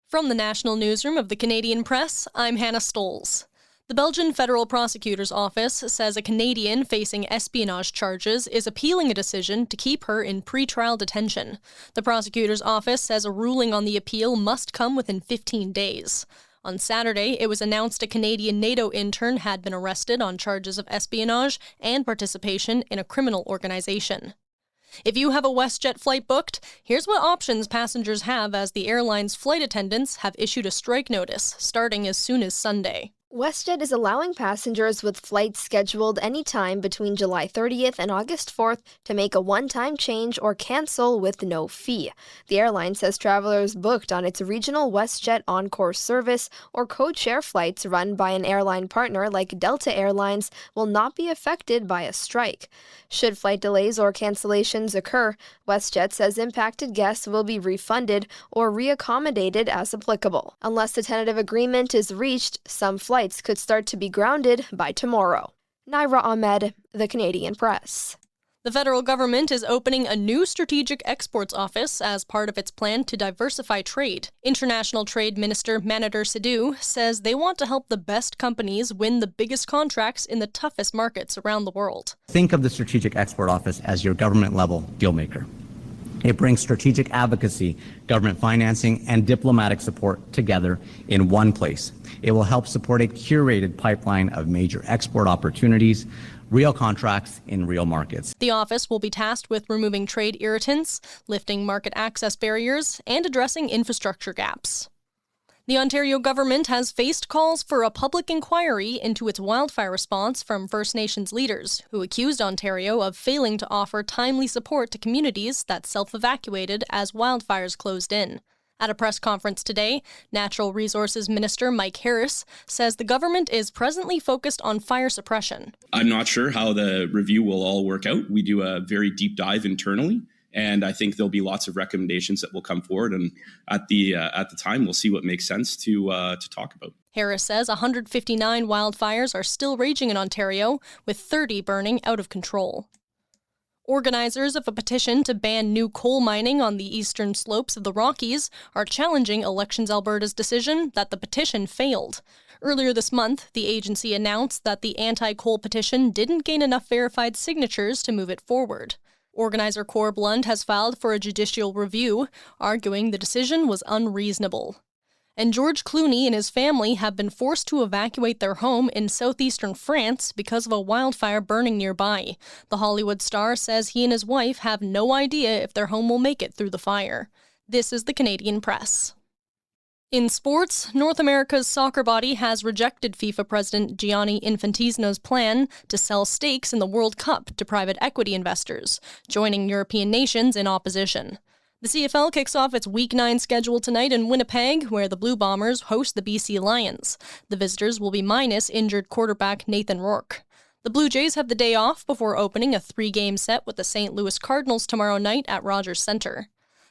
From the National Newsroom of the Canadian Press, I'm Hannah Stoles. The Belgian Federal Prosecutor's Office says a Canadian facing espionage charges is appealing a decision to keep her in pre-trial detention. The prosecutor's office says a ruling on the appeal must come within 15 days. On Saturday, it was announced a Canadian NATO intern had been arrested on charges of espionage and participation in a criminal organization. If you have a WestJet flight booked, here's what options passengers have as the airline's flight attendants have issued a strike notice starting as soon as Sunday. WestJet is allowing passengers with flights scheduled anytime between July 30th and August 4th to make a one-time change or cancel with no fee. The airline says travelers booked on its regional WestJet Encore service or code-share flights run by an airline partner like Delta Airlines will not be affected by a strike. Should flight delays or cancellations occur, WestJet says impacted guests will be refunded or reaccommodated as applicable. Unless a tentative agreement is reached, some flights could start to be grounded by tomorrow. Naira Ahmed, The Canadian Press. The federal government is opening a new strategic exports office as part of its plan to diversify trade. International Trade Minister Manader Sidhu says they want to help the best companies win the biggest contracts in the toughest markets around the world. Think of the Strategic Export Office as your government-level dealmaker. It brings strategic advocacy, government financing, and diplomatic support together in one place. It will help support a curated pipeline of major export opportunities, real contracts in real markets. The office will be tasked with removing trade irritants, lifting market access barriers, and addressing infrastructure gaps. The Ontario government has faced calls for a public inquiry into its wildfire response from First Nations leaders, who accused Ontario of failing to offer timely support to communities that self-evacuated as wildfires closed in. At a press conference today, Natural Resources Minister Mike Harris says the government is presently focused on fire suppression. I'm not sure how the review will all work out. We do a very deep dive internally, and I think there'll be lots of recommendations that will come forward. And at the time, we'll see what makes sense to talk about. Harris says 159 wildfires are still raging in Ontario, with 30 burning out of control. Organizers of a petition to ban new coal mining on the eastern slopes of the Rockies are challenging Elections Alberta's decision that the petition failed. Earlier this month, the agency announced that the anti-coal petition didn't gain enough verified signatures to move it forward. Organizer Cor Blund has filed for a judicial review, arguing the decision was unreasonable. And George Clooney and his family have been forced to evacuate their home in southeastern France because of a wildfire burning nearby. The Hollywood star says he and his wife have no idea if their home will make it through the fire. This is the Canadian Press. In sports, North America's soccer body has rejected FIFA President Gianni Infantino's plan to sell stakes in the World Cup to private equity investors, joining European nations in opposition. The CFL kicks off its Week 9 schedule tonight in Winnipeg, where the Blue Bombers host the BC Lions. The visitors will be minus injured quarterback Nathan Rourke. The Blue Jays have the day off before opening a 3-game set with the St. Louis Cardinals tomorrow night at Rogers Centre.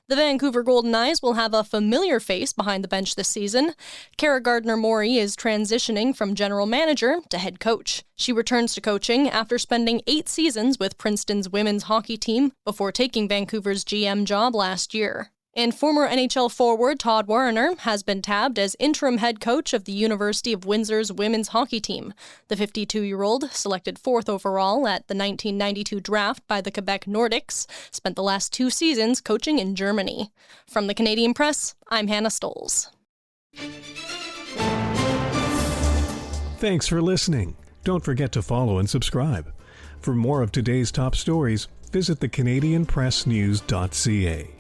The Vancouver Golden Knights will have a familiar face behind the bench this season. Kara Gardner-Murray is transitioning from general manager to head coach. She returns to coaching after spending 8 seasons with Princeton's women's hockey team before taking Vancouver's GM job last year. And former NHL forward Todd Warrener has been tabbed as interim head coach of the University of Windsor's women's hockey team. The 52-year-old, selected 4th overall at the 1992 draft by the Quebec Nordics, spent the last 2 seasons coaching in Germany. From the Canadian Press, I'm Hannah Stoles. Thanks for listening. Don't forget to follow and subscribe. For more of today's top stories, visit thecanadianpressnews.ca.